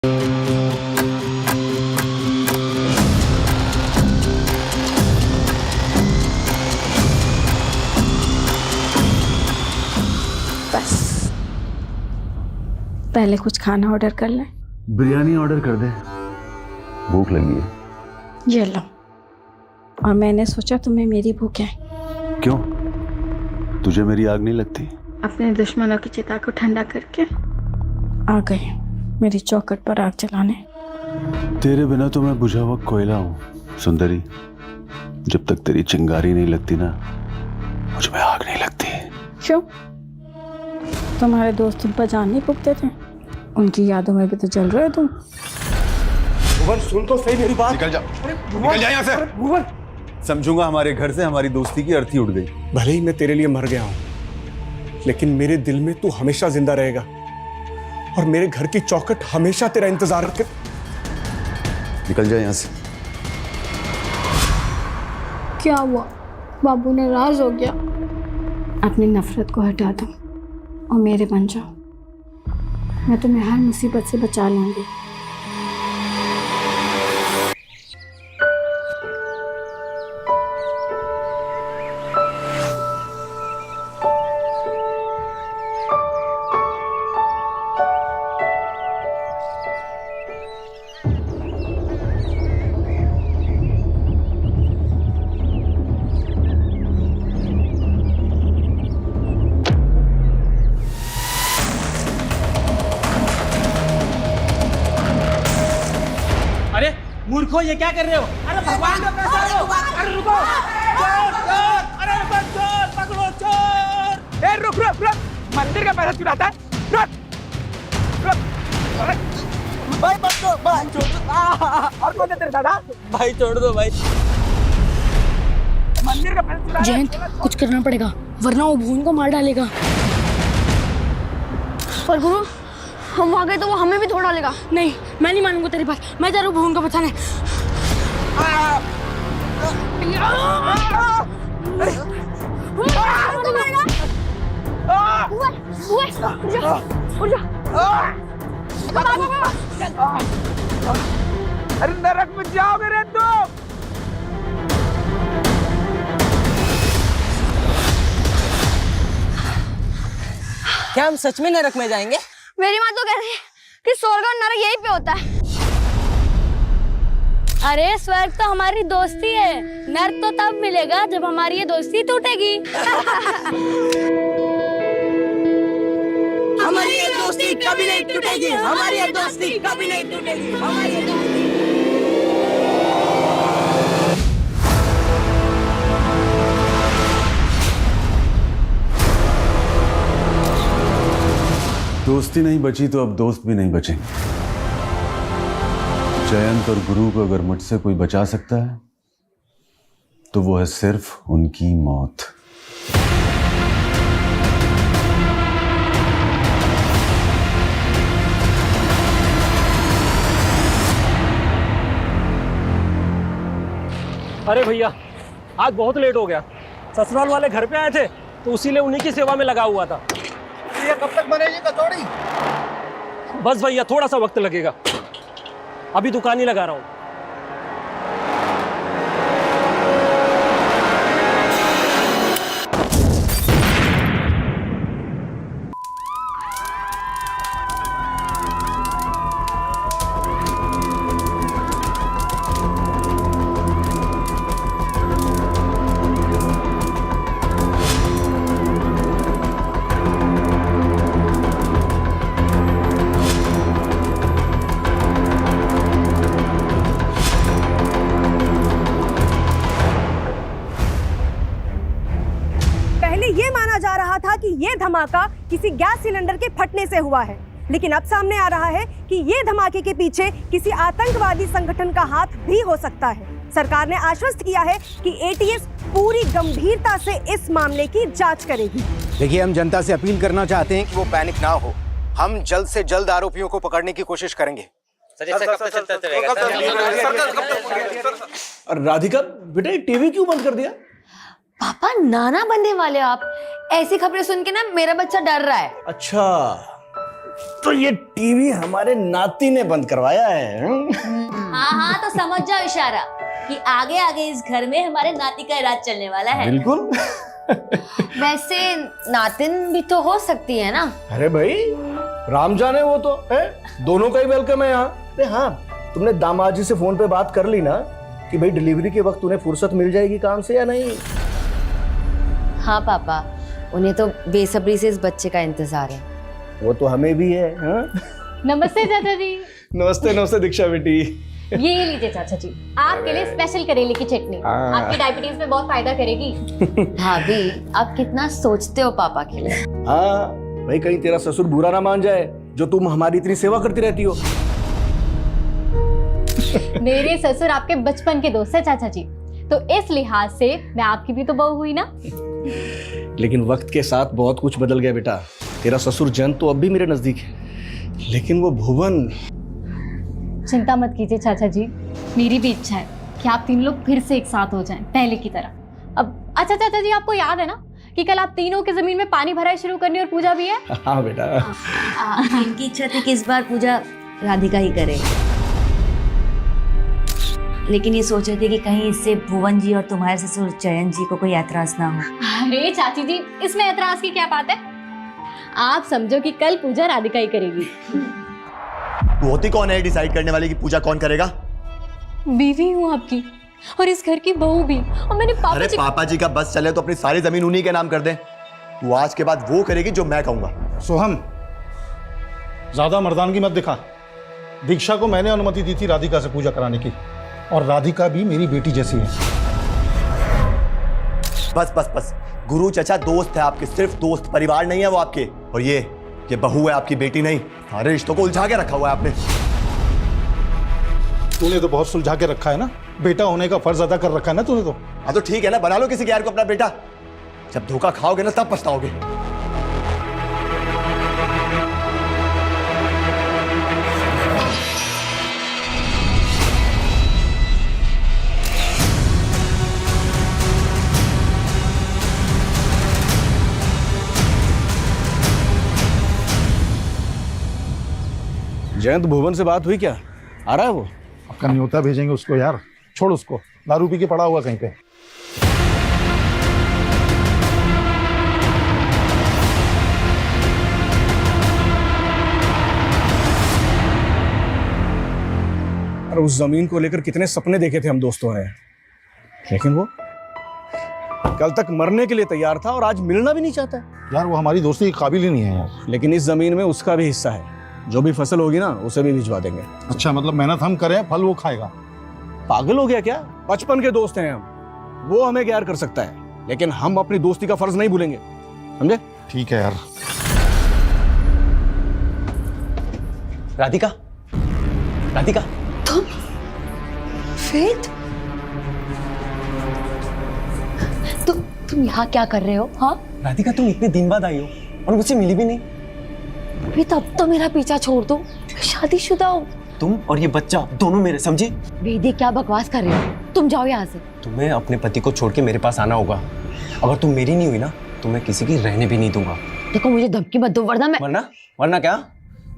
बस पहले कुछ खाना ऑर्डर कर लें। बिरयानी ऑर्डर कर दे, भूख लगी है। ये लो। और मैंने सोचा तुम्हें मेरी भूख है। क्यों, तुझे मेरी आग नहीं लगती? अपने दुश्मनों की चिता को ठंडा करके आ गई मेरी चौखट पर आग जलाने। तेरे बिना तो मैं बुझा हुआ कोयला हूँ सुंदरी। जब तक तेरी चिंगारी नहीं लगती ना, मुझ में आग नहीं लगती। क्यों, तुम्हारे दोस्त तुम पर जान नहीं फूकते थे? उनकी यादों में भी तो जल रहे तुम। भुवन सुन तो सही मेरी बात। निकल जा, निकल जा यहाँ से। भुवन, समझूंगा हमारे घर से हमारी दोस्ती की अर्थी उड़ गई। भले ही मैं तेरे लिए मर गया हूं, लेकिन मेरे दिल में तू हमेशा जिंदा रहेगा और मेरे घर की चौखट हमेशा तेरा इंतजार कर। निकल जा यहाँ से। क्या हुआ, बाबू नाराज हो गया? अपनी नफरत को हटा दो और मेरे बन जाओ। मैं तुम्हें हर मुसीबत से बचा लूंगी। मूर्खो, ये क्या कर रहे हो? अरे भगवान का पैसा लो। अरे रुको, चोर चोर, अरे रुको, चोर पकड़ो, चोर। ए रुक रुक रुक, मंदिर का पैसा चुराता है? रुक रुक। भाई मत दो, भाई छोड़ दो। और कौन है तेरे दादा? भाई छोड़ दो भाई। मंदिर का पैसा चुरा। जयंत, कुछ करना पड़ेगा वरना वो भुवन को मार डालेगा। पर गुरु, हम वहां गए तो वो हमें भी थोड़ा डालेगा। नहीं, मैं नहीं मानूंगा तेरी बात। मैं जा रहा हूँ भुवन को बचाने। अरे नरक में जाओगे रे तुम। क्या हम सच में नरक में जाएंगे? मेरी माँ तो कह रही है कि स्वर्ग और नरक यहीं पे होता है। अरे स्वर्ग तो हमारी दोस्ती है, नरक तो तब मिलेगा जब हमारी ये दोस्ती टूटेगी। हमारी ये दोस्ती कभी नहीं टूटेगी, हमारी ये दोस्ती कभी नहीं टूटेगी, हमारी ये दोस्ती। दोस्ती नहीं बची तो अब दोस्त भी नहीं बचेंगे। जयंत और गुरु को अगर मुझसे कोई बचा सकता है तो वो है सिर्फ उनकी मौत। अरे भैया, आज बहुत लेट हो गया। ससुराल वाले घर पे आए थे तो उसी लिए उन्हीं की सेवा में लगा हुआ था। ये कब तक बनेगी कचौड़ी? बस भैया, थोड़ा सा वक्त लगेगा। अभी दुकान ही लगा रहा हूँ। ये माना जा रहा था कि ये धमाका किसी गैस सिलेंडर के फटने से हुआ है, लेकिन अब सामने आ रहा है कि ये धमाके के पीछे किसी आतंकवादी संगठन का हाथ भी हो सकता है। सरकार ने आश्वस्त किया है कि एटीएस पूरी गंभीरता से इस मामले की जांच करेगी। देखिए, हम जनता से अपील करना चाहते हैं कि वो पैनिक ना हो। हम जल्द से जल्द आरोपियों को पकड़ने की कोशिश करेंगे। राधिका बेटा, टीवी क्यों बंद कर दिया? पापा, नाना बनने वाले हो आप। ऐसी खबरें सुन के ना मेरा बच्चा डर रहा है। अच्छा, तो ये टीवी हमारे नाती ने बंद करवाया है। हाँ हाँ, तो समझ जाओ इशारा कि आगे आगे इस घर में हमारे नाती का राज चलने वाला है। बिल्कुल। वैसे नातिन भी तो हो सकती है ना। अरे भाई राम जाने, वो तो है, दोनों का ही वेलकम है यहाँ। अरे हाँ, तुमने दामाद जी से फोन पे बात कर ली ना कि भाई डिलीवरी के वक्त उन्हें फुर्सत मिल जाएगी काम से या नहीं? हाँ पापा, उन्हें तो बेसब्री से इस बच्चे का इंतजार है। वो तो हमें भी है। हाँ? नमस्ते चाचा जी। नमस्ते नमस्ते दीक्षा बेटी। ये लीजिए चाचा जी, आपके लिए स्पेशल करेले की चटनी, आपकी डायबिटीज में बहुत फायदा करेगी। भाभी, आप कितना सोचते हो पापा के लिए। हाँ भाई, कहीं तेरा ससुर बुरा ना मान जाए जो तुम हमारी इतनी सेवा करती रहती हो। मेरे ससुर आपके बचपन के दोस्त है चाचा जी, तो इस लिहाज से मैं आपकी भी तो बहू हुई ना। लेकिन वक्त के साथ बहुत कुछ बदल गया बेटा। तेरा ससुर जन तो अब भी मेरे नजदीक है, लेकिन वो भुवन। चिंता मत कीजिए चाचा जी, मेरी भी इच्छा है कि आप तीन लोग फिर से एक साथ हो जाएं, पहले की तरह। अब अच्छा चाचा जी, आपको याद है ना कि कल आप तीनों की जमीन में पानी भराई शुरू करनी और पूजा भी है। हाँ बेटा। इनकी इच्छा थी कि इस बार पूजा राधिका ही करे, लेकिन ये सोच रहे थे कि कहीं इससे भुवन जी और तुम्हारे ससुर जयंत जी को कोई ऐतराज ना हो। अरे चाची जी, इसमें ऐतराज की क्या बात है? आप समझो कि कल पूजा राधिका ही करेगी। तू होती कौन है डिसाइड करने वाली कि पूजा कौन करेगा? बीवी हूँ आपकी और इस घर की बहू भी, और मैंने अरे पापा जी का बस चले तो अपनी सारी जमीन उन्हीं के नाम कर दे। तू आज के बाद वो करेगी जो मैं कहूंगा। सोहम, ज्यादा मर्दानगी मत दिखा। दीक्षा को मैंने अनुमति दी थी राधिका से पूजा कराने की, और राधिका भी मेरी बेटी जैसी है। बस बस बस, गुरु चचा दोस्त है आपके, सिर्फ दोस्त, परिवार नहीं है वो आपके। और ये बहू है, आपकी बेटी नहीं। सारे रिश्तों को उलझा के रखा हुआ है आपने। तूने तो बहुत सुलझा के रखा है ना, बेटा होने का फर्ज अदा कर रखा है ना तूने तो। हाँ तो ठीक है ना, बना लो किसी गैर को अपना बेटा। जब धोखा खाओगे ना तब पछताओगे। जयंत, भुवन से बात हुई क्या? आ रहा है वो? आपका न्योता भेजेंगे उसको यार, छोड़ उसको, दारू पी के पड़ा हुआ कहीं पे। और उस जमीन को लेकर कितने सपने देखे थे हम दोस्तों ने, लेकिन वो कल तक मरने के लिए तैयार था और आज मिलना भी नहीं चाहता है। यार वो हमारी दोस्ती के काबिल ही नहीं है यार। लेकिन इस जमीन में उसका भी हिस्सा है, जो भी फसल होगी ना उसे भी भिजवा देंगे। अच्छा, मतलब मेहनत हम करें, फल वो खाएगा? पागल हो गया क्या? बचपन के दोस्त हैं हम, वो हमें गैर कर सकता है, लेकिन हम अपनी दोस्ती का फर्ज नहीं भूलेंगे, समझे? ठीक है यार। राधिका, राधिका, तुम फेथ, तुम यहाँ क्या कर रहे हो? हाँ राधिका, तुम इतने दिन बाद आई हो और मुझसे मिली भी नहीं। वेद, अब तो मेरा पीछा छोड़ दो, मैं शादीशुदा हूँ। तुम और ये बच्चा दोनों मेरे, समझी? वेदी, क्या बकवास कर रहे हो? तुम जाओ यहाँ से। तुम्हें अपने पति को छोड़ के मेरे पास आना होगा। अगर तुम मेरी नहीं हुई ना तो मैं किसी की रहने भी नहीं दूंगा। देखो, मुझे धमकी मत दो, वरना मैं। वरना क्या?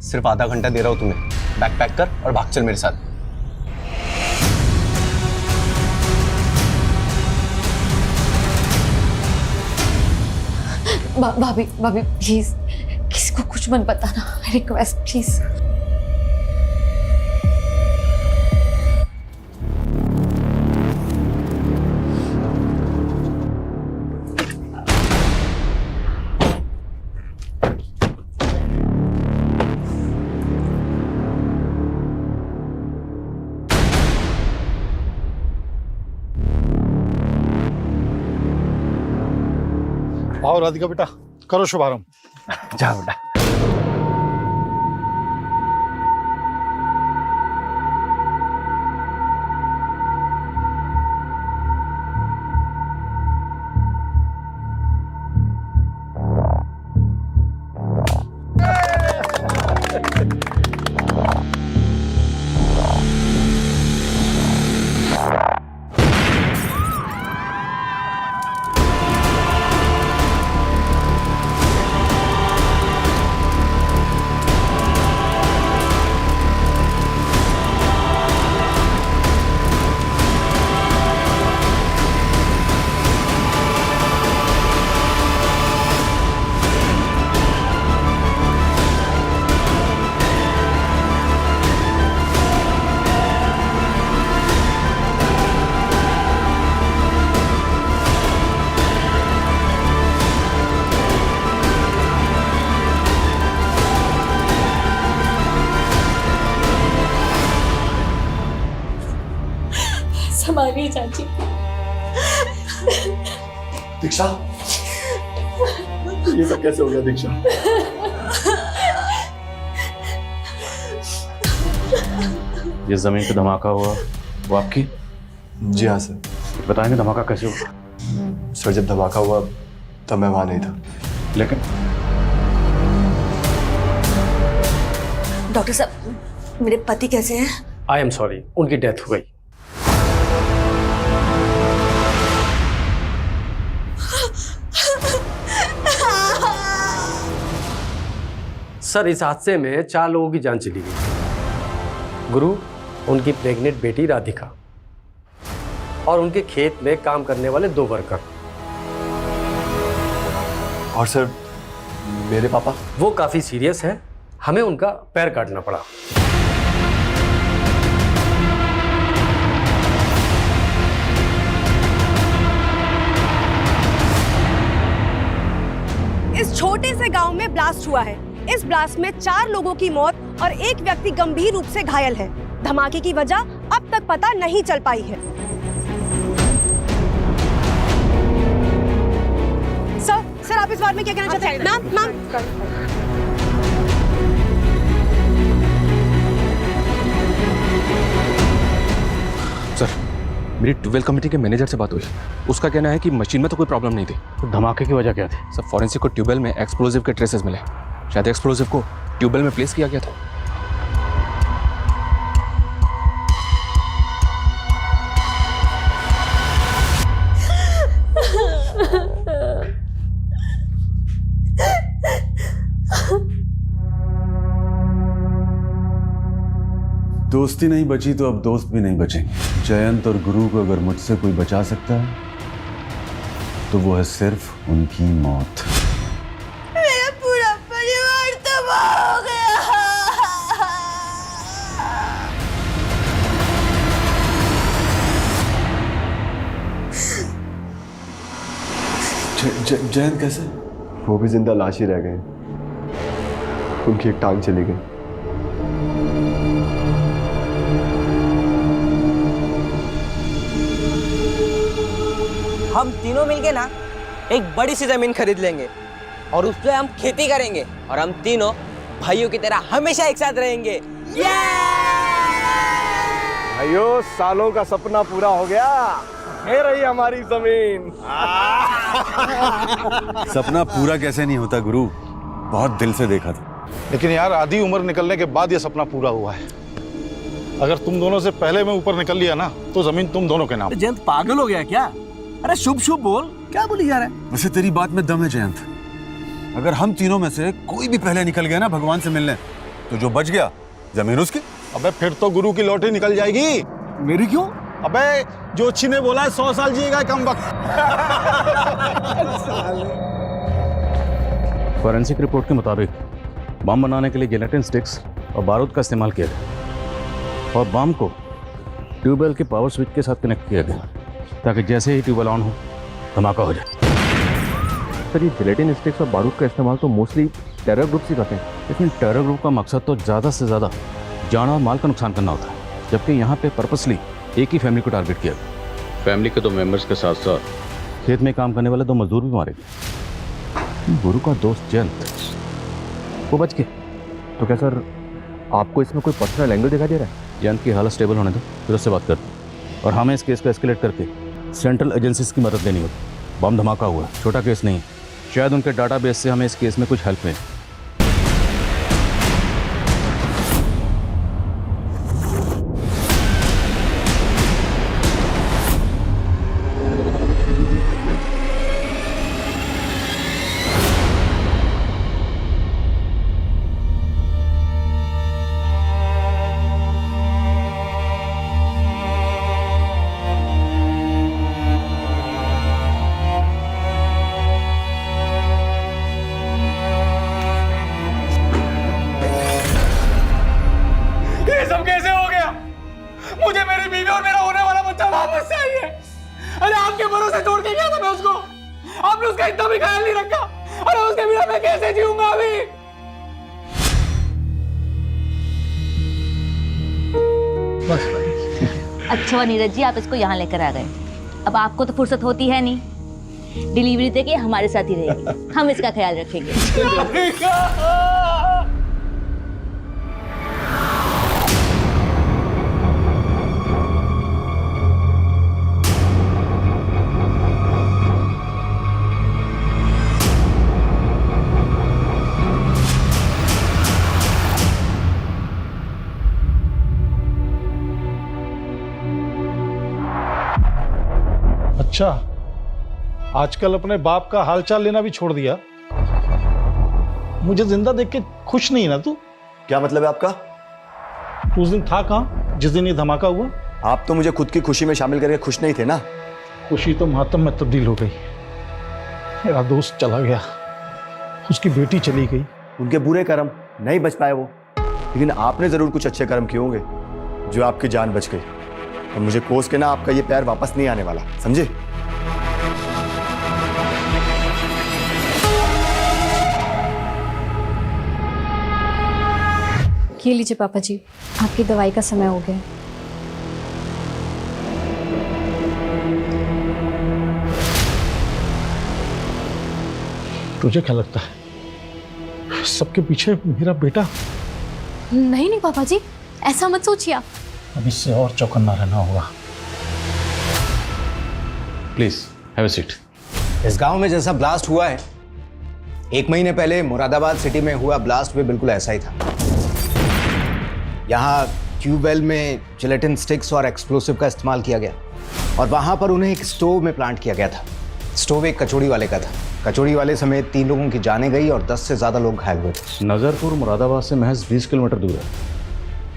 सिर्फ आधा घंटा दे रहा हूँ तुम्हें, बैग पैक कर और भाग चल मेरे साथ। भाभी प्लीज, किसी को कुछ मत बताना, रिक्वेस्ट प्लीज। आओ राधिका बेटा, करो शुभारंभ। जा बेटा। मानिए चाची। दीक्षा, ये सब कैसे हो गया दीक्षा? ये जमीन पे धमाका हुआ वो आपकी? जी हाँ सर। बताएंगे धमाका कैसे हुआ? सर जब धमाका हुआ तब मैं वहां नहीं था। लेकिन डॉक्टर साहब, मेरे पति कैसे हैं? आई एम सॉरी, उनकी डेथ हो गई। सर इस हादसे में 4 लोगों की जान चली गई। गुरु, उनकी प्रेग्नेंट बेटी राधिका और उनके खेत में काम करने वाले 2 वर्कर। और सर मेरे पापा? वो काफी सीरियस है, हमें उनका पैर काटना पड़ा। इस छोटे से गांव में ब्लास्ट हुआ है। इस ब्लास्ट में 4 लोगों की मौत और एक व्यक्ति गंभीर रूप से घायल है। धमाके की वजह अब तक पता नहीं चल पाई है। सर आप इस बारे में क्या कहना चाहते हैं? मैम सर, मेरी ट्यूबवेल कमेटी के मैनेजर से बात हुई। उसका कहना है कि मशीन में तो कोई प्रॉब्लम नहीं थी। तो धमाके की वजह क्या थी? सर फॉरेंसिक को ट्यूबवेल में एक्सप्लोजिव के ट्रेसेस मिले। शायद एक्सप्लोजिव को ट्यूबवेल में प्लेस किया गया था। दोस्ती नहीं बची तो अब दोस्त भी नहीं बचेंगे। जयंत और गुरु को अगर मुझसे कोई बचा सकता है तो वो है सिर्फ उनकी मौत। मेरा पूरा परिवार तबाह हो गया। जयंत कैसे? वो भी जिंदा लाश ही रह गए। उनकी एक टांग चली गई। हम तीनों मिलके ना एक बड़ी सी जमीन खरीद लेंगे और उस पे हम खेती करेंगे और हम तीनों भाइयों की तरह हमेशा एक साथ रहेंगे। भाइयों, सालों का सपना पूरा हो गया। ये रही हमारी जमीन। सपना पूरा कैसे नहीं होता गुरु, बहुत दिल से देखा था। लेकिन यार आधी उम्र निकलने के बाद ये सपना पूरा हुआ है। अगर तुम दोनों से पहले मैं ऊपर निकल लिया ना तो जमीन तुम दोनों के नाम। जयंत पागल हो गया क्या? अरे शुभ शुभ बोल, क्या बोली जा रहा है? वैसे तेरी बात में दम है जयंत। अगर हम तीनों में से कोई भी पहले निकल गया ना भगवान से मिलने, तो जो बच गया जमीन उसकी। अबे फिर तो गुरु की लॉटरी निकल जाएगी। मेरी क्यों? अबे जोशी ने बोला है 100 साल जिएगा कम वक्त। फॉरेंसिक रिपोर्ट के मुताबिक बम बनाने के लिए जिलेटिन स्टिक्स और बारूद का इस्तेमाल किया गया और बम को ट्यूबवेल के पावर स्विच के साथ कनेक्ट किया गया ताकि जैसे ही ट्यूबवेल ऑन हो धमाका हो जाए। सर ये जिलेटिन स्टिक्स और बारूद का इस्तेमाल तो मोस्टली टेरर ग्रुप ही करते हैं। लेकिन टेरर ग्रुप का मकसद तो ज़्यादा से ज़्यादा जान और माल का नुकसान करना होता है, जबकि यहाँ पे पर्पसली एक ही फैमिली को टारगेट किया गया। फैमिली के 2 मेंबर्स के साथ साथ खेत में काम करने वाले 2 मजदूर भी मारे गए। गुरु का दोस्त जयंत वो बच गया। तो क्या सर आपको इसमें कोई पर्सनल एंगल दिखाई दे रहा है? जयंत की हालत स्टेबल होने दो, फिर उससे बात करते हैं। और हमें इस केस को एस्केलेट करके सेंट्रल एजेंसीज की मदद लेनी होगी। बम धमाका हुआ, छोटा केस नहीं, शायद उनके डाटाबेस से हमें इस केस में कुछ हेल्प मिले। मुझे मेरी बीवी और मेरा होने वाला बच्चा वापस चाहिए। अरे आपके भरोसे छोड़ के गया था मैं उसको, आपने उसका इतना भी ख्याल नहीं रखा। अरे उसके बिना मैं कैसे जीऊंगा अभी? बस भाई अच्छा हुआ नीरज जी आप इसको यहाँ लेकर आ गए। अब आपको तो फुर्सत होती है नहीं, डिलीवरी तक ये हमारे साथ ही रहेगी, हम इसका ख्याल रखेंगे। अच्छा, आजकल अपने बाप का हालचाल लेना भी छोड़ दिया। मुझे जिंदा देख के खुश नहीं ना तू? क्या मतलब है आपका? तू उस दिन था कहाँ जिस दिन ये धमाका हुआ? आप तो मुझे खुद की खुशी में शामिल करके खुश नहीं थे ना। खुशी तो मातम में तब्दील हो गई। मेरा दोस्त चला गया, उसकी बेटी चली गई। उनके बुरे कर्म, नहीं बच पाए वो, लेकिन आपने जरूर कुछ अच्छे कर्म किए होंगे जो आपकी जान बच गई। और मुझे कोस के ना आपका ये प्यार वापस नहीं आने वाला, समझे? ये लीजिए पापा जी, आपकी दवाई का समय हो गया। तुझे क्या लगता है सबके पीछे मेरा बेटा? नहीं नहीं पापा जी, ऐसा मत सोचिए आप। अब इससे और चौकन्ना रहना होगा। Please have a seat. इस गांव में जैसा ब्लास्ट हुआ है, 1 महीने पहले मुरादाबाद सिटी में हुआ ब्लास्ट भी बिल्कुल ऐसा ही था। यहाँ ट्यूबवेल में जिलेटिन स्टिक्स और एक्सप्लोसिव का इस्तेमाल किया गया और वहां पर उन्हें एक स्टोव में प्लांट किया गया था। स्टोव एक कचौड़ी वाले का था। कचौड़ी वाले समेत 3 लोगों की जानें गई और 10 से ज्यादा लोग घायल हुए थे। नज़रपुर मुरादाबाद से महज 20 किलोमीटर दूर है,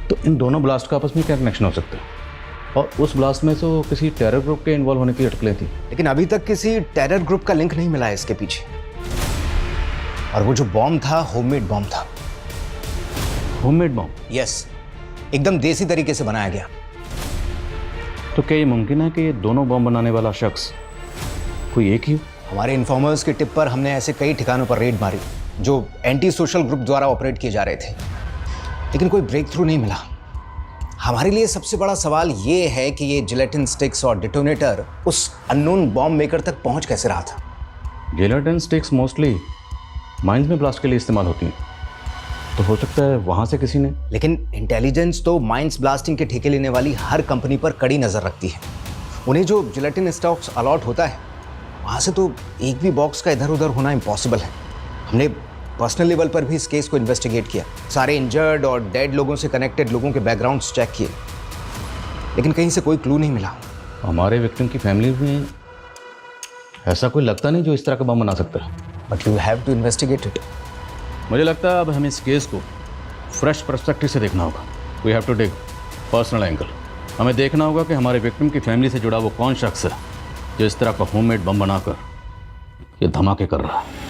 तो इन दोनों ब्लास्ट का आपस में क्या कनेक्शन हो सकता है? और उस ब्लास्ट में तो किसी टेरर ग्रुप के इन्वॉल्व होने की अटकलें थी, लेकिन अभी तक किसी टेरर ग्रुप का लिंक नहीं मिला है इसके पीछे। और वो जो बॉम्ब था, होममेड बॉम्ब था। Homemade bomb? यस, एकदम देसी तरीके से बनाया गया। तो क्या ये मुमकिन है कि ये दोनों बॉम्ब बनाने वाला शख्स कोई एक ही हो? हमारे इन्फॉर्मर्स की टिप पर हमने ऐसे कई ठिकानों पर रेड मारी जो एंटी सोशल ग्रुप द्वारा ऑपरेट किए जा रहे थे, लेकिन कोई ब्रेक थ्रू नहीं मिला। हमारे लिए सबसे बड़ा सवाल ये है कि ये जिलेटिन स्टिक्स और डिटोनेटर उस अननोन बॉम्ब मेकर तक पहुंच कैसे रहा था। जिलेटिन स्टिक्स मोस्टली माइंस में ब्लास्ट के लिए इस्तेमाल होती हैं, तो हो सकता है वहां से किसी ने। लेकिन इंटेलिजेंस तो माइंस ब्लास्टिंग के ठेके लेने वाली हर कंपनी पर कड़ी नजर रखती है। उन्हें जो जिलेटिन स्टॉक्स अलॉट होता है, वहां से तो एक भी बॉक्स का इधर उधर होना इम्पॉसिबल है। हमने पर्सनल लेवल पर भी इस केस को इन्वेस्टिगेट किया, सारे इंजर्ड और डेड लोगों से कनेक्टेड लोगों के बैकग्राउंड्स चेक किए, लेकिन कहीं से कोई क्लू नहीं मिला। हमारे विक्टिम की फैमिली में ऐसा कोई लगता नहीं जो इस तरह का बम बना सकता है। But you have to investigate it. मुझे लगता है अब हमें इस केस को फ्रेश पर्सपेक्टिव से देखना होगा। We have to take personal angle. हमें देखना होगा कि हमारे विक्टिम की फैमिली से जुड़ा वो कौन शख्स है जो इस तरह का होममेड बम बनाकर ये धमाके कर रहा है।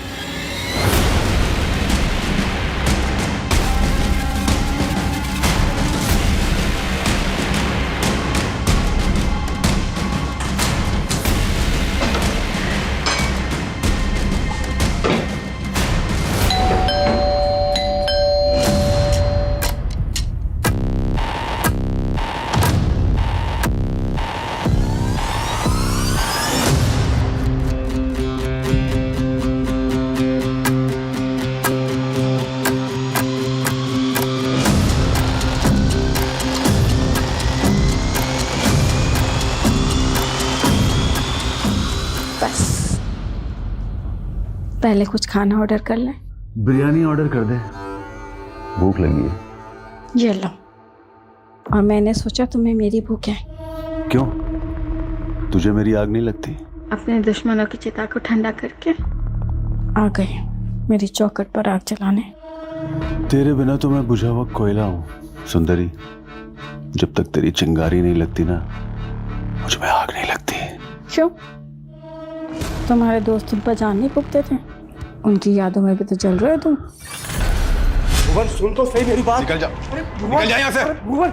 पहले कुछ खाना ऑर्डर कर लें। बिरयानी ऑर्डर कर दे, भूख लगी है। ये लो। और मैंने सोचा तुम्हें मेरी भूख है। क्यों, तुझे मेरी आग नहीं लगती? अपने दुश्मनों की चिता को ठंडा करके आ गए मेरी चौखट पर आग जलाने। तेरे बिना तो मैं बुझा हुआ कोयला हूँ सुंदरी। जब तक तेरी चिंगारी नहीं लगती ना, मुझ में आग नहीं लगती। क्यों, तुम्हारे दोस्त तुम पर जान नहीं फूकते थे? उनकी यादों में भी तो जल रहे हो तुम। भुवन सुन तो सही मेरी बात। निकल जा, निकल जा यहाँ से। भुवन,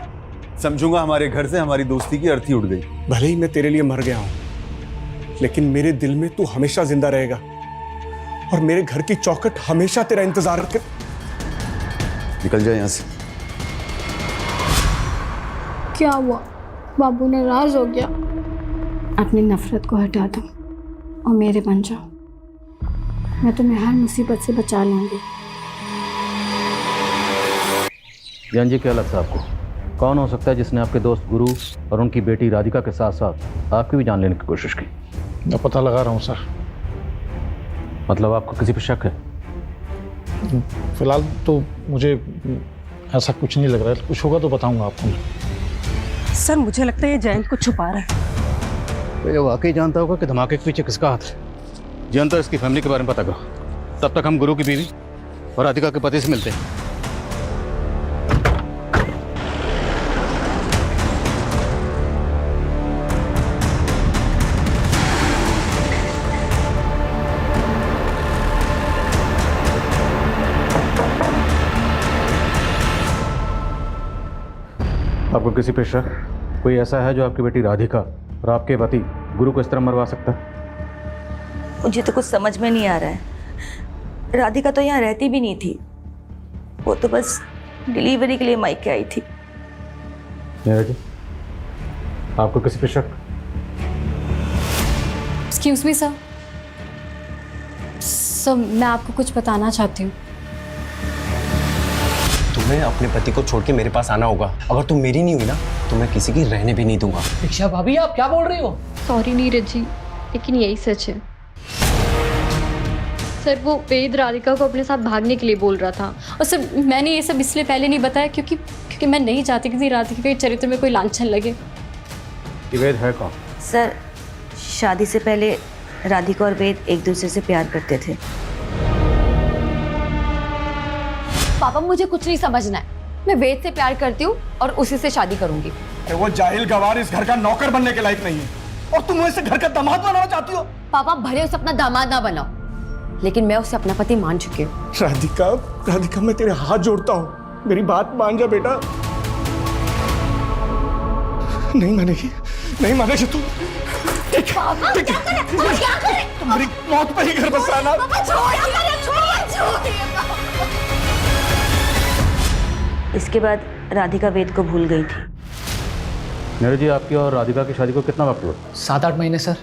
समझूंगा हमारे घर से हमारी दोस्ती की अर्थी उड़ गई। भले ही मैं तेरे लिए मर गया हूं, लेकिन मेरे दिल में तू हमेशा जिंदा रहेगा और मेरे घर की चौखट हमेशा तेरा इंतजार कर। निकल जा यहाँ से। क्या हुआ, बाबू नाराज हो गया। अपनी नफरत को हटा दो और मेरे बन जाओ। मैं तुम्हें हर मुसीबत से बचा लूंगी। ज्ञान जी, क्या लगता है आपको कौन हो सकता है जिसने आपके दोस्त गुरु और उनकी बेटी राधिका के साथ साथ आपकी भी जान लेने की कोशिश की? मैं पता लगा रहा हूँ सर। मतलब आपको किसी पे शक है? फिलहाल तो मुझे ऐसा कुछ नहीं लग रहा है, कुछ होगा तो बताऊंगा आपको। सर मुझे लगता है ये जयंत को छुपा रहा है। तो ये वाकई जानता होगा कि धमाके के पीछे किसका हाथ है। जयंत तो इसकी फैमिली के बारे में पता करो, तब तक हम गुरु की बीवी और राधिका के पति से मिलते हैं। आपको किसी पे शक कोई ऐसा है जो आपकी बेटी राधिका और आपके पति गुरु को इस तरह मरवा सकता है? मुझे तो कुछ समझ में नहीं आ रहा है। राधिका तो यहाँ रहती भी नहीं थी, वो तो बस डिलीवरी के लिए मायके आई थी। नीरज जी, आपको किसी पे शक? Excuse me sir. सर मैं आपको कुछ बताना चाहती हूँ। तुम्हें अपने पति को छोड़ के मेरे पास आना होगा। अगर तुम मेरी नहीं हुई ना तो मैं किसी की रहने भी नहीं दूंगा। दीक्षा भाभी आप क्या बोल रही हो? सॉरी नीरज जी, लेकिन यही सच है। सर वो वेद राधिका को अपने साथ भागने के लिए बोल रहा था, और सर मैंने ये सब इसलिए पहले नहीं बताया क्योंकि मैं नहीं चाहती कि राधिका के चरित्र में कोई लांछन लगे। ये वेद है कौन? सर शादी से पहले राधिका और वेद एक दूसरे से प्यार करते थे। पापा मुझे कुछ नहीं समझना है। मैं वेद से प्यार करती हूँ और उसी से शादी करूंगी। वो जाहिल गवार इस घर का नौकर बनने के लायक नहीं है, और तुम उसे घर का दामाद बनाना चाहती हो। पापा भले उसे अपना दामाद ना बनाओ, लेकिन मैं उसे अपना पति मान चुकी हूँ। राधिका, राधिका मैं तेरे हाथ जोड़ता हूँ, मेरी बात मान जा बेटा। नहीं मानेगी, नहीं मानेगी तू। तुम्हारी मौत पर ही घर बसाना। इसके बाद राधिका वेद को भूल गई थी। नीरज जी, आपकी और राधिका की शादी को कितना वक्त हुआ? 7-8 महीने सर।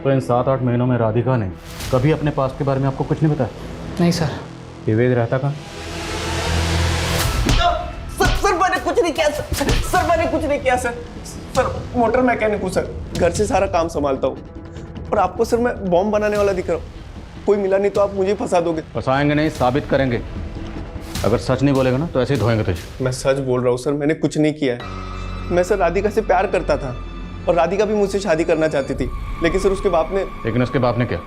तो इन 7-8 महीनों में राधिका ने कभी अपने पास्ट के बारे में आपको कुछ नहीं बताया? नहीं सर। ये वेद रहता कहाँ? सर मैंने कुछ नहीं किया सर मैंने कुछ नहीं किया सर मोटर मैकेनिक हूँ सर, घर से सारा काम संभालता हूँ। और आपको सर मैं बॉम्ब बनाने वाला दिख रहा हूँ। कोई मिला नहीं तो आप मुझे फंसा दोगे। फंसाएंगे नहीं, साबित करेंगे। अगर सच नहीं बोलेगा ना तो ऐसे ही धोएंगे तुझे। मैं सच बोल रहा हूँ सर, मैंने कुछ नहीं किया है। मैं सर राधिका से प्यार करता था और राधिका भी मुझसे शादी करना चाहती थी, लेकिन सर उसके बाप ने। लेकिन उसके बाप ने क्या?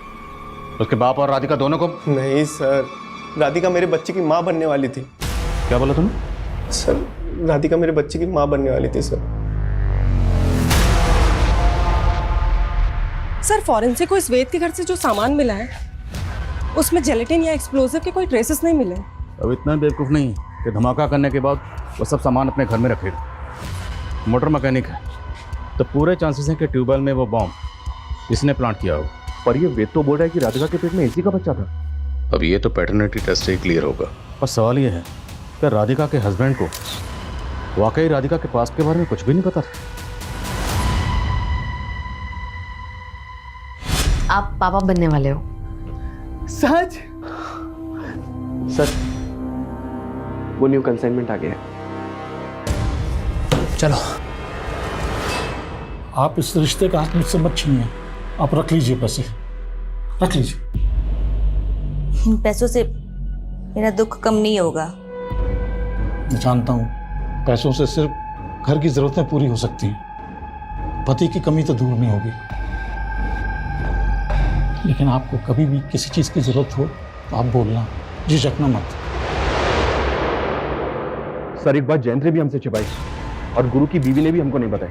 उसके बाप और राधिका दोनों को? नहीं सर, राधिका मेरे बच्चे की माँ बनने वाली थी। क्या बोला तुमने? सर राधिका मेरे बच्चे की माँ बनने वाली थी सर। सर फॉरेंसिक को इस वेद के घर से जो सामान मिला है उसमें जेलेटिन या एक्सप्लोजिव के कोई ट्रेसेस नहीं मिले। अब इतना बेवकूफ़ नहीं कि धमाका करने के बाद वो सब सामान अपने घर में रखेगा। मोटर मैकेनिक है तो पूरे चांसेस हैं कि ट्यूबवेल में वो बॉम्ब इसने प्लांट किया होगा। पर ये वेद तो बोल रहा है कि राधिका के पेट में इसी का बच्चा था। अब ये तो पैटर्निटी टेस्ट से ही क्लियर होगा। पर सवाल ये है कि राधिका के हस्बैंड को वाकई राधिका के पास्ट के बारे में कुछ भी नहीं पता था। आप पापा बनने वाले हो? सच? सच। वो न्यू कंसाइनमेंट आ गया है। चलो आप इस रिश्ते का हाथ मुझसे मत छीनिए। आप रख लीजिए पैसे, रख लीजिए। इन पैसों से मेरा दुख कम नहीं होगा। मैं जानता हूँ पैसों से सिर्फ घर की जरूरतें पूरी हो सकती हैं, पति की कमी तो दूर नहीं होगी। लेकिन आपको कभी भी किसी चीज़ की जरूरत हो तो आप बोलना, झिझकना मत। सर एक बात जयंत ने भी हमसे छिपाई और गुरु की बीवी ने भी हमको नहीं बताई।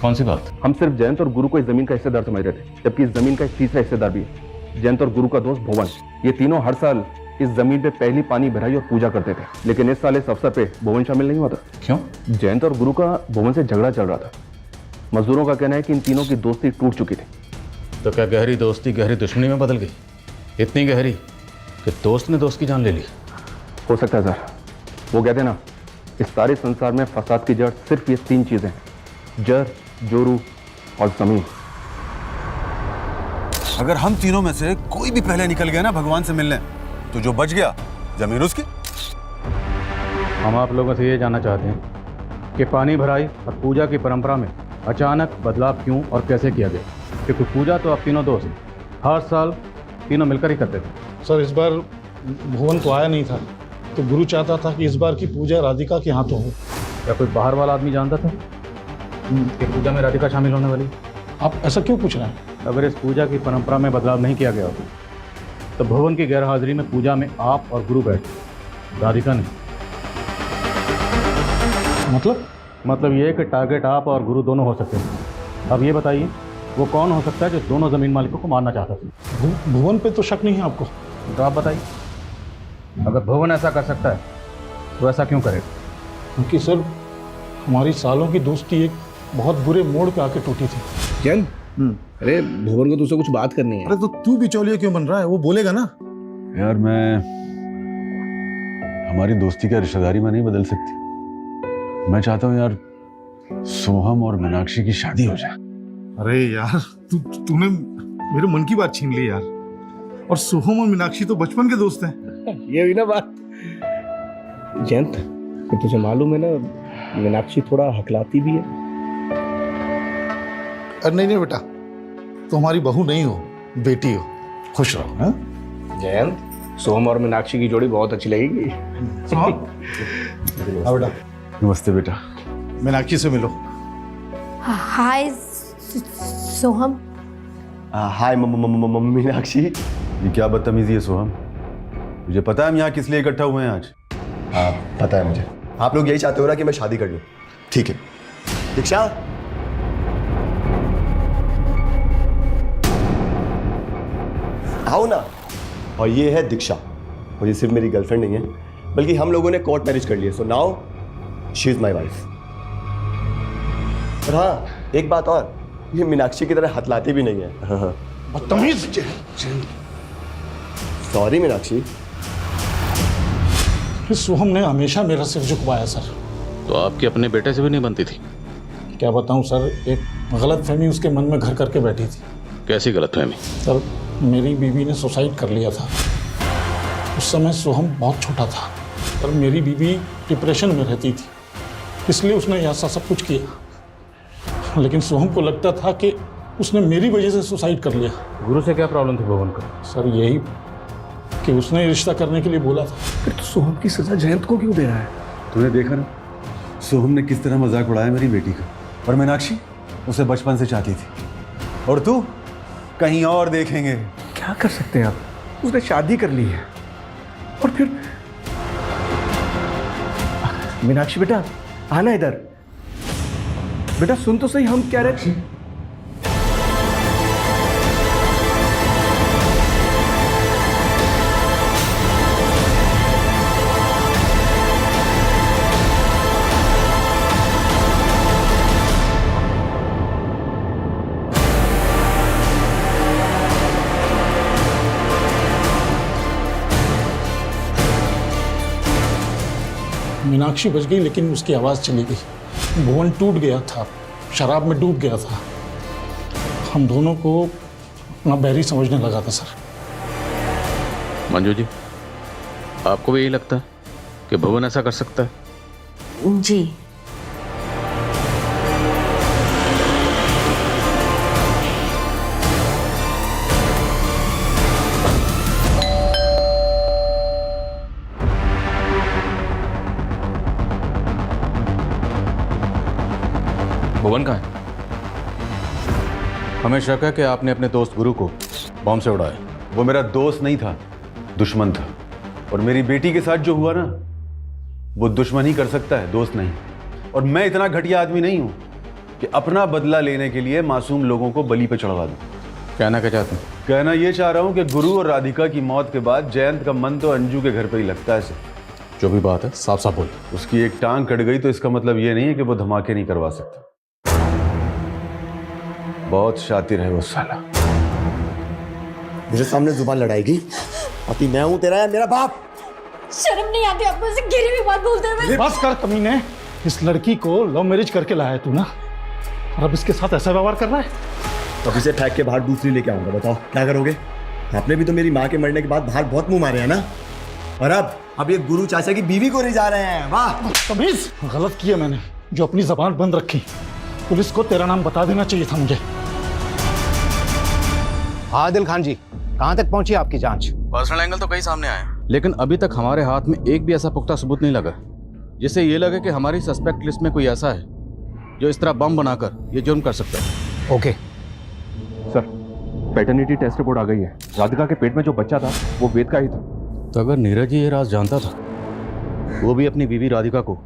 कौन सी बात? हम सिर्फ जयंत और गुरु को इस जमीन का हिस्सेदार समझ रहे थे, जबकि इस जमीन का एक तीसरा हिस्सेदार भी है। जयंत और गुरु का दोस्त भुवन, ये तीनों हर साल इस जमीन पे पहली पानी भराई और पूजा करते थे। लेकिन इस साल इस अवसर पे भुवन शामिल नहीं हुआ था। क्यों? जयंत और गुरु का भुवन से झगड़ा चल रहा था। मजदूरों का कहना है कि इन तीनों की दोस्ती टूट चुकी थी। तो क्या गहरी दोस्ती गहरी दुश्मनी में बदल गई? इतनी गहरी कि दोस्त ने दोस्त की जान ले ली। हो सकता है सर। वो कहते हैं ना, इस सारे संसार में फसाद की जड़ सिर्फ ये 3 चीजें हैं: जर, जोरू और जमीन। अगर हम तीनों में से कोई भी पहले निकल गया ना भगवान से मिलने, तो जो बच गया जमीन उसकी। हम आप लोगों से ये जानना चाहते हैं कि पानी भराई और पूजा की परंपरा में अचानक बदलाव क्यों और कैसे किया गया? क्योंकि पूजा तो आप तीनों दोस्त हर साल तीनों मिलकर ही करते थे। सर इस बार भुवन तो आया नहीं था, तो गुरु चाहता था कि इस बार की पूजा राधिका के हाथों हो। क्या कोई बाहर वाला आदमी जानता था कि पूजा में राधिका शामिल होने वाली? आप ऐसा क्यों पूछ रहे हैं? अगर इस पूजा की परंपरा में बदलाव नहीं किया गया होता तो भुवन की गैरहाजिरी में पूजा में आप और गुरु बैठे, राधिका नहीं। मतलब ये कि टारगेट आप और गुरु दोनों हो सकते हैं। अब ये बताइए वो कौन हो सकता है जो दोनों जमीन मालिकों को मारना चाहता था? भुवन पे तो शक नहीं है आपको? तो आप बताइए, अगर भुवन ऐसा कर सकता है तो ऐसा क्यों करेगा? क्योंकि सर हमारी सालों की दोस्ती एक बहुत बुरे मोड़ पे आके टूटी थी। जैन, अरे भुवन को तुझसे कुछ बात करनी है। अरे तो तू बिचौलिया क्यों बन रहा है? वो बोलेगा ना। यार मैं हमारी दोस्ती का रिश्तेदारी में नहीं बदल सकती। मैं चाहता हूँ यार सोहम और मीनाक्षी की शादी हो जाए। अरे यार तूने मेरे मन की बात छीन ली यार। और सोहम और मीनाक्षी तो बचपन के दोस्त हैं। ये हुई ना बात। जयंत, तुझे मालूम है ना मीनाक्षी थोड़ा हकलाती भी है। अरे नहीं बेटा, तो हमारी बहू नहीं हो, बेटी हो। खुश रहो। हाँ जयंत, सोहम और मीनाक्षी की जोड़ी बहुत अच्छी लगेगी। बेटा नमस्ते बेटा। मीनाक्षी से मिलो। हाय सोहम। हाय मीनाक्षी। ये क्या बदतमीजी है सोहम? मुझे पता है हम यहाँ किस लिए इकट्ठा हुए हैं आज। हाँ पता है मुझे। आप लोग यही चाहते हो ना कि मैं शादी कर लूं। ठीक है दीक्षा, आओ ना। और ये है दीक्षा, और ये सिर्फ मेरी गर्लफ्रेंड नहीं है बल्कि हम लोगों ने कोर्ट मैरिज कर लिया। So now she is my wife. और हाँ एक बात और, ये मीनाक्षी की तरह हथलाती भी नहीं है। बदतमीज। सॉरी मीनाक्षी। सोहम ने हमेशा मेरा सिर झुकवाया सर। तो आपकी अपने बेटे से भी नहीं बनती थी? क्या बताऊं सर, एक गलतफहमी उसके मन में घर करके बैठी थी। कैसी गलतफहमी? सर मेरी बीवी ने सुसाइड कर लिया था। उस समय सोहम बहुत छोटा था और मेरी बीवी डिप्रेशन में रहती थी, इसलिए उसने ऐसा सब कुछ किया। लेकिन सोहम को लगता था कि उसने मेरी वजह से सुसाइड कर लिया। गुरु से क्या प्रॉब्लम थी भुवन को? सर यही कि उसने रिश्ता करने के लिए बोला था। फिर तो सोहम की सजा जयंत को क्यों दे रहा है? तूने देखा ना सोहम ने किस तरह मजाक उड़ाया मेरी बेटी का। और मीनाक्षी उसे बचपन से चाहती थी, और तू कहीं और देखेंगे। क्या कर सकते हैं आप? उसने शादी कर ली है। और फिर मीनाक्षी बेटा आना इधर। बेटा सुन तो सही, हम क्या रहे। मीनाक्षी बच गई लेकिन उसकी आवाज़ चली गई। भुवन टूट गया था, शराब में डूब गया था। हम दोनों को अपना बैरी समझने लगा था सर। मंजू जी, आपको भी यही लगता है कि भुवन ऐसा कर सकता है? जी। भुवन कहाँ है? हमें शक है कि आपने अपने दोस्त गुरु को बॉम्ब से उड़ाया। वो मेरा दोस्त नहीं था, दुश्मन था। और मेरी बेटी के साथ जो हुआ ना, वो दुश्मन ही कर सकता है, दोस्त नहीं। और मैं इतना घटिया आदमी नहीं हूं कि अपना बदला लेने के लिए मासूम लोगों को बलि पे चढ़वा दूं। कहना क्या चाहते हैं? कहना ये चाह रहा हूं कि गुरु और राधिका की मौत के बाद जयंत का मन तो अंजू के घर पे ही लगता है। जो भी बात है साफ साफ बोलिए। उसकी एक टांग कट गई तो इसका मतलब ये नहीं है कि वो धमाके नहीं करवा सकता। बहुत शातिर है वो साला। मेरे सामने जुबान लड़ाएगी? अति मैं हूं तेरा या मेरा बाप? शर्म नहीं आती आपको ऐसे गिरी हुई बात बोलते हुए? बस कर कमीने, इस लड़की को लव मैरिज करके लाया तू ना। और अब इसके साथ ऐसा व्यवहार कर रहा है। अब इसे फेंक के बाहर दूसरी लेके आऊंगा, बताओ क्या करोगे? आपने भी तो मेरी माँ के मरने के बाद बाहर बहुत मुंह मारे हैं ना, और अब ये गुरु चाचा की बीवी को ले जा रहे हैं। वाह तमीज, गलत किया मैंने जो अपनी जबान बंद रखी। पुलिस को तेरा नाम बता देना चाहिए था मुझे। आदिल खान जी, कहाँ तक पहुंची आपकी जांच? पर्सनल एंगल तो कई सामने आए, लेकिन अभी तक हमारे हाथ में एक भी ऐसा पुख्ता सबूत नहीं लगा जिससे ये लगे कि हमारी सस्पेक्ट लिस्ट में कोई ऐसा है जो इस तरह बम बनाकर ये जुर्म कर सकता है। Okay sir, paternity test report आ गई है। राधिका के पेट में जो बच्चा था वो वेद का ही था। तो अगर नीरज ये राज जानता था, वो भी अपनी बीवी राधिका को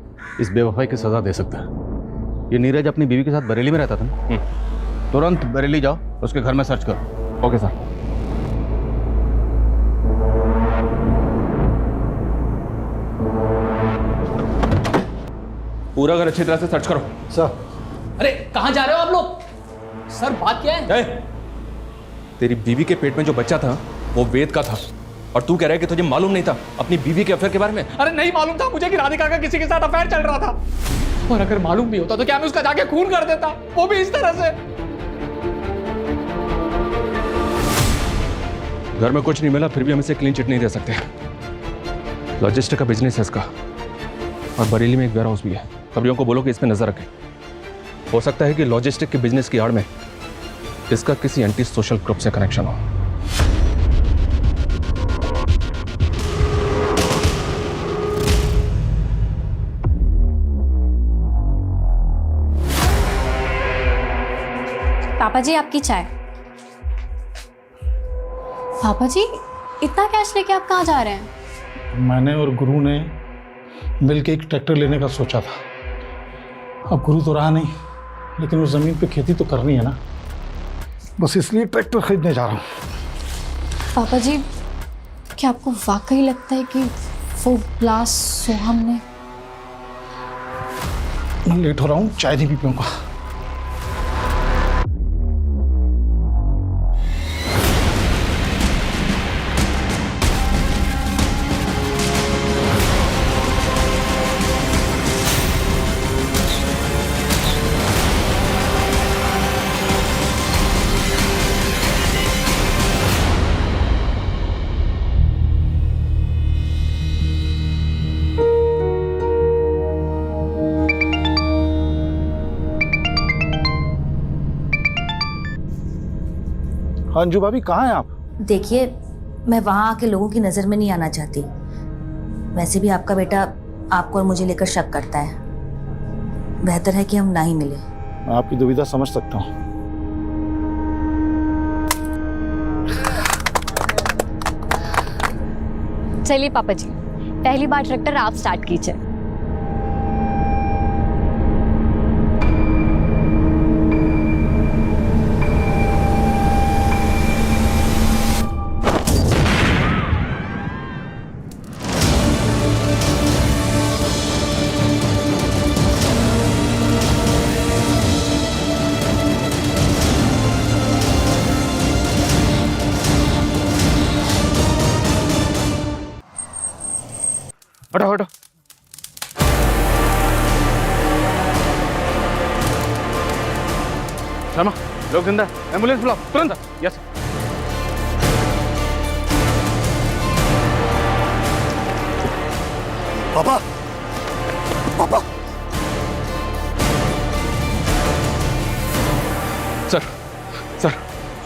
इस बेवफाई की सजा दे सकता है। ये नीरज अपनी बीवी के साथ बरेली में रहता था ना? तुरंत बरेली जाओ, उसके घर में सर्च करो। Okay sir. पूरा घर अच्छी तरह से सर्च करो। सर। अरे कहाँ जा रहे हो आप लोग? सर बात क्या है? तेरी बीवी के पेट में जो बच्चा था वो वेद का था, और तू कह रहा है कि तुझे मालूम नहीं था अपनी बीवी के अफेयर के बारे में? अरे नहीं मालूम था मुझे कि राधिका का किसी के साथ अफेयर चल रहा था, और अगर मालूम भी होता तो क्या मैं उसका जाके खून कर देता, वो भी इस तरह से। घर में कुछ नहीं मिला फिर भी हम इसे क्लीन चिट नहीं दे सकते। लॉजिस्टिक का बिजनेस है इसका, और बरेली में एक वेयर हाउस भी है। खबरियों को बोलो कि इस पे नजर रखें। हो सकता है कि लॉजिस्टिक के बिजनेस की आड़ में इसका किसी एंटी सोशल ग्रुप से कनेक्शन हो। पापा जी आपकी चाय। पापा जी इतना कैश लेके आप कहाँ जा रहे हैं? मैंने और गुरु ने मिलके एक ट्रैक्टर लेने का सोचा था। अब गुरु तो रहा नहीं, लेकिन उस जमीन पे खेती तो करनी है ना, बस इसलिए ट्रैक्टर खरीदने जा रहा हूँ। पापा जी क्या आपको वाकई लगता है कि वो ब्लास्ट सोहम ने? मैं लेट हो रहा हूँ, चाय नहीं पी पाऊंगा। अंजू भाभी कहाँ हैं आप? देखिए, मैं वहाँ आके लोगों की नज़र में नहीं आना चाहती। वैसे भी आपका बेटा आपको और मुझे लेकर शक करता है। बेहतर है कि हम ना ही मिले। मैं आपकी दुविधा समझ सकता हूँ। चलिए पापा जी, पहली बार ट्रैक्टर आप स्टार्ट कीजिए। हटो हटो। शर्मा, लोग जिंदा, एम्बुलेंस बुलाओ तुरंत। यस। पापा, पापा। सर,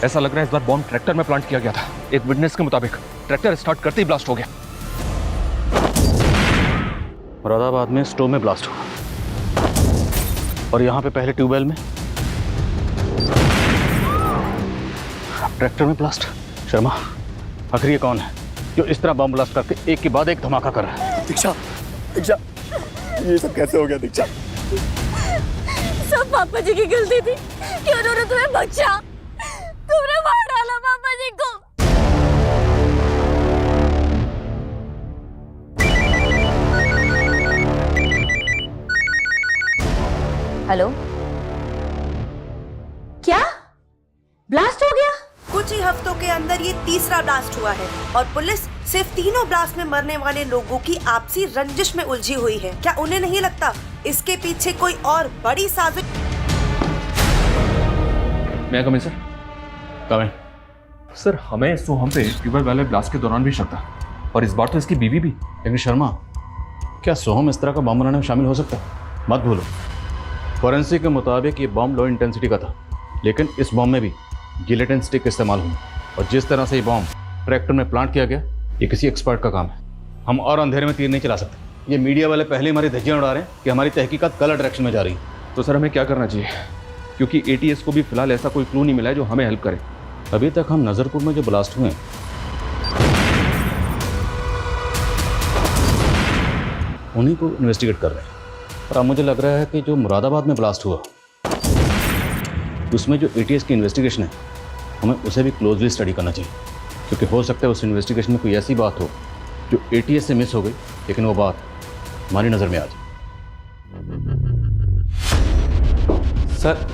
ऐसा लग रहा है इस बार बॉम्ब ट्रैक्टर में प्लांट किया गया था। एक विटनेस के मुताबिक ट्रैक्टर स्टार्ट करते ही ब्लास्ट हो गया। मुरादाबाद में स्टोव में ब्लास्ट हुआ, और यहाँ पे पहले ट्यूबवेल में, ट्रैक्टर में ब्लास्ट। शर्मा, आखिर ये कौन है जो इस तरह बम ब्लास्ट करके एक के बाद एक धमाका कर रहा है? दीक्षा, दीक्षा, ये सब कैसे हो गया दीक्षा? सब पापा जी की गलती थी कि उन्होंने तुम्हें बचा। तुमने मार डाला पापा जी को। हेलो, क्या ब्लास्ट हो गया? कुछ ही हफ्तों के अंदर ये तीसरा ब्लास्ट हुआ है और पुलिस सिर्फ तीनों ब्लास्ट में मरने वाले लोगों की आपसी रंजिश में उलझी हुई है। क्या उन्हें नहीं लगता इसके पीछे कोई और बड़ी साजिश? मैं कम सर कमें सर हमें सोहम पे ट्यूबवेल वाले ब्लास्ट के दौरान भी शक था, और इस बार तो इसकी बीवी भी। लेकिन शर्मा, क्या सोहम इस तरह का बम बनाने में शामिल हो सकता है? मत भूलो, फॉरेंसिक के मुताबिक ये बम लो इंटेंसिटी का था, लेकिन इस बम में भी गिलेटिन स्टिक इस्तेमाल हुई, और जिस तरह से ये बम ट्रैक्टर में प्लांट किया गया, ये किसी एक्सपर्ट का काम है। हम और अंधेरे में तीर नहीं चला सकते। ये मीडिया वाले पहले हमारी धज्जियां उड़ा रहे हैं कि हमारी तहकीकात गलत डायरेक्शन में जा रही है। तो सर हमें क्या करना चाहिए, क्योंकि ATS को भी फिलहाल ऐसा कोई क्लू नहीं मिला है जो हमें हेल्प करे। अभी तक हम नज़रपुर में जो ब्लास्ट हुए उन्हीं को इन्वेस्टिगेट कर रहे हैं, और अब मुझे लग रहा है कि जो मुरादाबाद में ब्लास्ट हुआ उसमें जो ATS की इन्वेस्टिगेशन है, हमें उसे भी क्लोजली स्टडी करना चाहिए, क्योंकि हो सकता है उस इन्वेस्टिगेशन में कोई ऐसी बात हो जो ATS से मिस हो गई, लेकिन वो बात हमारी नज़र में आ जाए। सर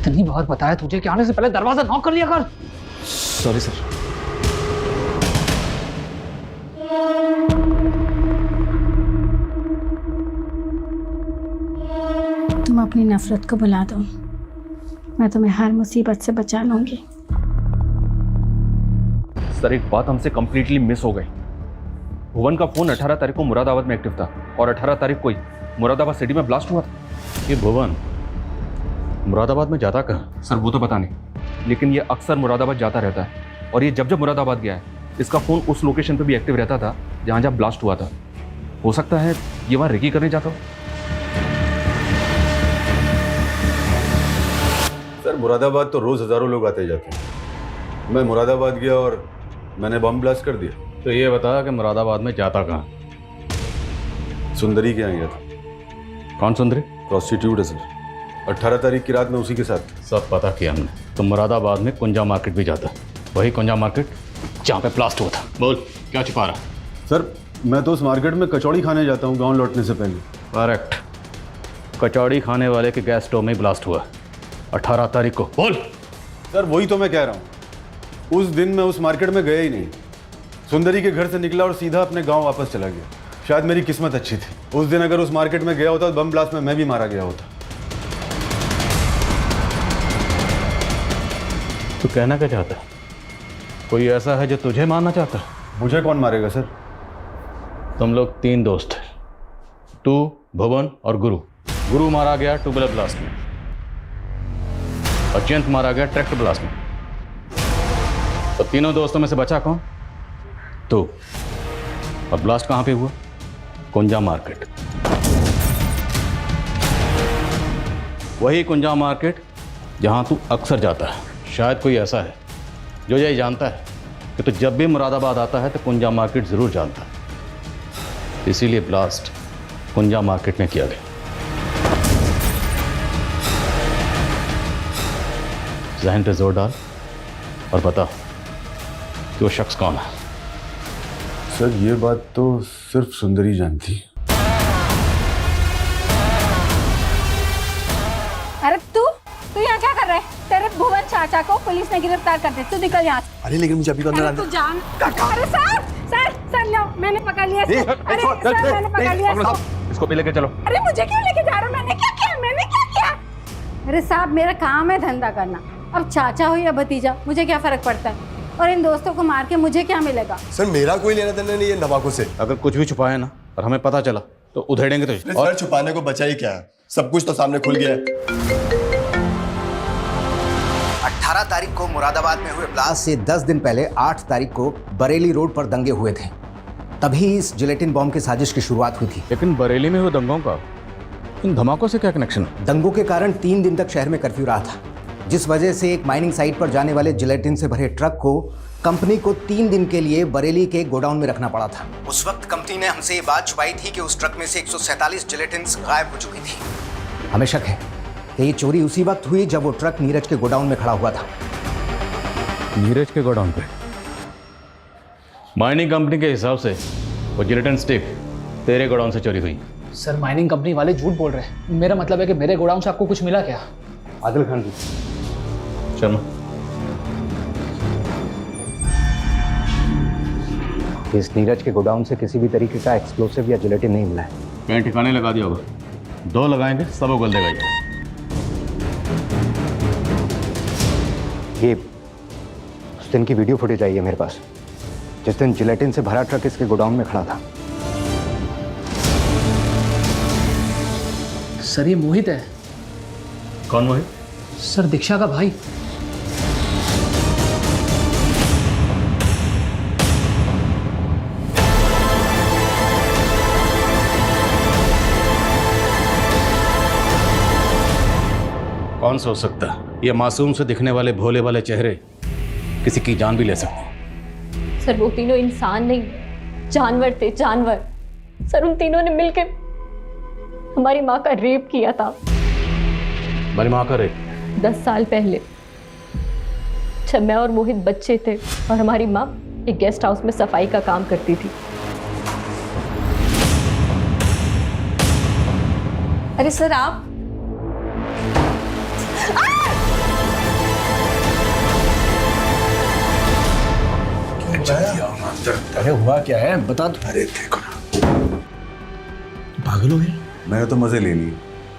इतनी बार बताया तुझे कि आने से पहले दरवाजा नॉक कर लिया कर। Sorry sir. तुम अपनी नफरत को भुला दो, मैं तुम्हें हर मुसीबत से बचा लूंगी। सर एक बात हमसे कंप्लीटली मिस हो गई। भुवन का फोन 18 तारीख को मुरादाबाद में एक्टिव था, और 18 तारीख को ही मुरादाबाद सिटी में ब्लास्ट हुआ था। ये भुवन मुरादाबाद में जाता कहाँ? सर वो तो पता नहीं, लेकिन ये अक्सर मुरादाबाद जाता रहता है, और ये जब जब मुरादाबाद गया है इसका फ़ोन उस लोकेशन पे भी एक्टिव रहता था जहाँ जहाँ ब्लास्ट हुआ था। हो सकता है ये वहाँ रेकी करने जाता हो। सर मुरादाबाद तो रोज़ हज़ारों लोग आते जाते हैं। मैं मुरादाबाद गया और मैंने बम ब्लास्ट कर दिया। तो ये बता कि मुरादाबाद में जाता कहाँ? सुंदरी के यहाँ गया था। कौन सुंदरी? प्रोस्टिट्यूट है सर। 18 तारीख की रात में उसी के साथ। सब पता किया हमने। तो मुरादाबाद में कुंजा मार्केट भी जाता है, वही कुंजा मार्केट जहाँ पे ब्लास्ट हुआ था। बोल क्या छिपा रहा? सर मैं तो उस मार्केट में कचौड़ी खाने जाता हूँ गांव लौटने से पहले। करेक्ट, कचौड़ी खाने वाले के गैस स्टोव में ब्लास्ट हुआ 18 तारीख को। बोल। सर वही तो मैं कह रहा हूँ, उस दिन मैं उस मार्केट में गया ही नहीं। सुंदरी के घर से निकला और सीधा अपने गाँव वापस चला गया। शायद मेरी किस्मत अच्छी थी। उस दिन अगर उस मार्केट में गया होता तो बम ब्लास्ट में मैं भी मारा गया होता। तू कहना क्या चाहता है? कोई ऐसा है जो तुझे मारना चाहता है? मुझे कौन मारेगा सर? तुम लोग 3 दोस्त हैं, तू, भुवन और गुरु। गुरु मारा गया ट्यूबवेल ब्लास्ट में, और जयंत मारा गया ट्रैक्टर ब्लास्ट में। तो तीनों दोस्तों में से बचा कौन? तू। और ब्लास्ट कहाँ पे हुआ? कुंजा मार्केट। वही कुंजा मार्केट जहाँ तू अक्सर जाता है। शायद कोई ऐसा है जो ये जानता है कि तू जब भी मुरादाबाद आता है तो कुंजा मार्केट ज़रूर जानता है, इसीलिए ब्लास्ट कुंजा मार्केट में किया गया। ज़हन पे जोर डाल और बता कि वो शख्स कौन है। सर ये बात तो सिर्फ सुंदरी जानती है। अरे तू यहाँ क्या कर रहा है? तेरे भुवन चाचा को पुलिस ने गिरफ्तार कर दिया, तू निकल यहाँ से। अरे लेकिन मुझे अभी तो अंदर तू जान। अरे सर सर सर लो, मैंने पकड़ लिया। अरे सर मैंने पकड़ लिया। इसको भी लेके चलो। अरे मुझे क्यों लेके जा रहे हो? मैंने क्या किया? मैंने क्या किया? अरे साहब मेरा काम है धंधा करना, अब चाचा हो या भतीजा मुझे क्या फर्क पड़ता है? और इन दोस्तों को मार के मुझे क्या मिलेगा? सर मेरा कोई लेना देना नहीं है नवाकों से। अगर कुछ भी छुपाया ना और हमें पता चला तो उधेड़ेंगे तुझे। और छुपाने को बचा ही क्या है, सब कुछ तो सामने खुल गया है। 18 तारीख को मुरादाबाद में हुए ब्लास्ट से 10 दिन पहले 8 तारीख को बरेली रोड पर दंगे हुए थे। तभी इस जिलेटिन बॉम्ब की साजिश की शुरुआत हुई थी। लेकिन बरेली में हुए दंगों का इन धमाकों से क्या कनेक्शन है? दंगों के कारण 3 दिन तक शहर में कर्फ्यू रहा था, जिस वजह से एक माइनिंग साइट पर जाने वाले जिलेटिन से भरे ट्रक को कंपनी को 3 दिन के लिए बरेली के गोडाउन में रखना पड़ा था। उस वक्त कंपनी ने हमसे ये बात छुपाई थी कि उस ट्रक में से 147 जिलेटिन गायब हो चुकी थी। हमें शक है कि ये चोरी उसी वक्त हुई जब वो ट्रक नीरज के गोडाउन में खड़ा हुआ था। नीरज के गोडाउन पे? माइनिंग कंपनी के हिसाब से वो जिलेटिन स्टिक तेरे गोडाउन से चोरी हुई। सर माइनिंग कंपनी वाले झूठ बोल रहे हैं। मेरा मतलब है कि मेरे गोडाउन से आपको कुछ मिला क्या? आदिल खान जी। शर्मा, इस नीरज के गोडाउन से किसी भी तरीके का एक्सप्लोसिव या जिलेटिन नहीं मिला है। कहीं ठिकाने लगा दिया होगा। 2 लगाएंगे सब उगल देगा ये। ये उस दिन की वीडियो फुटेज आई है मेरे पास, जिस दिन जिलेटिन से भरा ट्रक इसके गोडाउन में खड़ा था। सर ये मोहित है। कौन मोहित? सर दीक्षा का भाई। कौन सोच सकता ये मासूम से दिखने वाले भोले वाले चेहरे किसी की जान भी ले सकते। सर वो तीनों इंसान नहीं, जानवर थे, जानवर। सर उन तीनों ने मिलकर हमारी माँ का रेप किया था। हमारी माँ का रेप? 10 साल पहले, जब मैं और मोहित बच्चे थे और हमारी माँ एक गेस्ट हाउस में सफाई का काम करती थी। अरे सर आप अरे हुआ क्या है बता दो। अरे देखो ना, पागल हो गए। मैंने तो मजे ले लिए,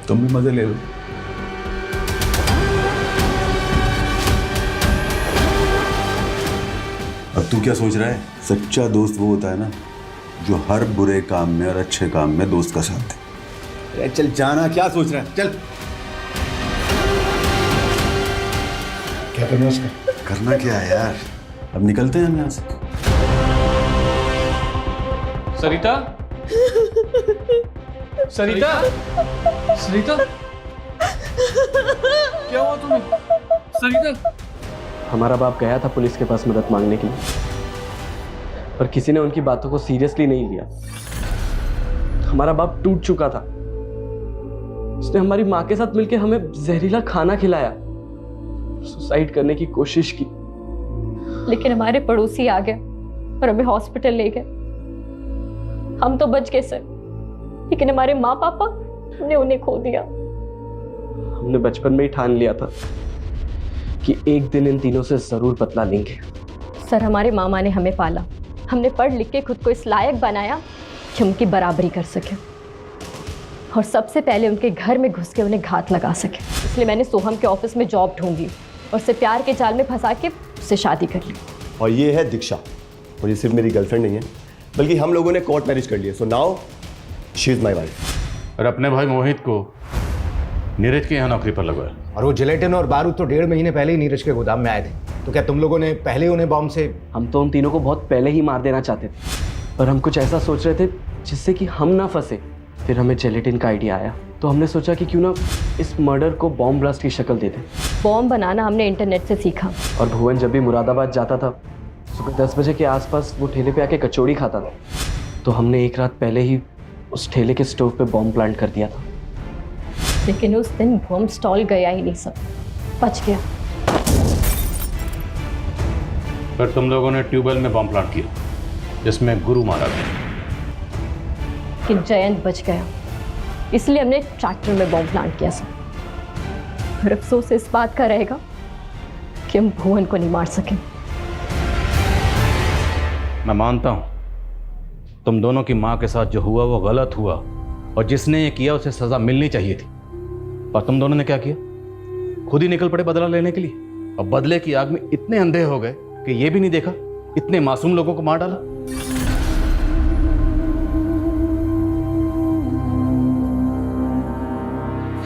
तुम भी मजे ले लो। अब तू क्या सोच रहा है? सच्चा दोस्त वो होता है ना जो हर बुरे काम में और अच्छे काम में दोस्त का साथ दे। अरे चल जाना, क्या सोच रहा है? चल। क्या करना उसका? करना क्या है यार, अब निकलते हैं हम यहाँ से। सरिता, सरिता, सरिता, क्या हुआ तुम्हें? सरिता, हमारा बाप गया था पुलिस के पास मदद मांगने के लिए, पर किसी ने उनकी बातों को सीरियसली नहीं लिया। हमारा बाप टूट चुका था। उसने हमारी माँ के साथ मिलकर हमें जहरीला खाना खिलाया, सुसाइड करने की कोशिश की। लेकिन हमारे पड़ोसी आ गए और हमें हॉस्पिटल ले गए। हम तो बच गए सर, लेकिन हमारे माँ पापा ने उन्हें खो दिया। हमने बचपन में ही ठान लिया था कि एक दिन इन तीनों से जरूर बदला लेंगे। सर हमारे मामा ने हमें पाला, हमने पढ़ लिख के खुद को इस लायक बनाया कि उनकी बराबरी कर सके, और सबसे पहले उनके घर में घुस के उन्हें घात लगा सके। इसलिए मैंने सोहम के ऑफिस में जॉब ढूंढी और उसे प्यार के जाल में फंसा के उससे शादी कर ली। और ये है दीक्षा, और ये सिर्फ मेरी गर्लफ्रेंड नहीं है, बल्कि हम लोगों ने कोर्ट मैरिज कर लिया। So now she is my wife. और अपने भाई मोहित को नीरज के यहाँ नौकरी पर लगवाया। और वो जिलेटिन और बारूद तो 1.5 महीने पहले ही नीरज के गोदाम में आए थे। तो क्या तुम लोगों ने पहले उन्हें बॉम्ब से? हम तो उन तीनों को बहुत पहले ही मार देना चाहते थे, पर हम कुछ ऐसा सोच रहे थे जिससे कि हम ना फंसे। फिर हमें जिलेटिन का आइडिया आया, तो हमने सोचा कि क्यों ना इस मर्डर को बॉम्ब ब्लास्ट की शक्ल दे दें। बॉम्ब बनाना हमने इंटरनेट से सीखा। और भुवन जब भी मुरादाबाद जाता था, सुबह 10 बजे के आसपास वो ठेले पे आके कचौड़ी खाता था। तो हमने एक रात पहले ही उस ठेले के स्टोव पे बॉम्ब प्लांट कर दिया था। लेकिन उस दिन बॉम्ब स्टॉल गया ही नहीं, सब बच गया। फिर तुम लोगों ने ट्यूबवेल में बॉम्ब प्लांट किया जिसमें गुरु मारा गया। लेकिन जयंत बच गया, इसलिए हमने ट्रैक्टर में बॉम्ब प्लांट किया सर। और अफसोस इस बात का रहेगा कि हम भुवन को नहीं मार सके। मैं मानता हूं तुम दोनों की मां के साथ जो हुआ वो गलत हुआ, और जिसने ये किया उसे सजा मिलनी चाहिए थी। पर तुम दोनों ने क्या किया? खुद ही निकल पड़े बदला लेने के लिए, और बदले की आग में इतने अंधे हो गए कि ये भी नहीं देखा इतने मासूम लोगों को मार डाला।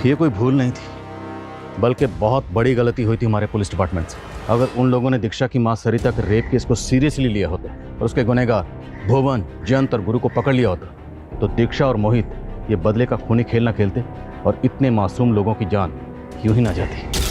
ये कोई भूल नहीं थी, बल्कि बहुत बड़ी गलती हुई थी हमारे पुलिस डिपार्टमेंट से। अगर उन लोगों ने दीक्षा की मां सरिता के रेप केस को सीरियसली लिया होता और उसके गुनहगार भुवन, जयंत और गुरु को पकड़ लिया होता, तो दीक्षा और मोहित ये बदले का खूनी खेल ना खेलते और इतने मासूम लोगों की जान यूं ही ना जाती।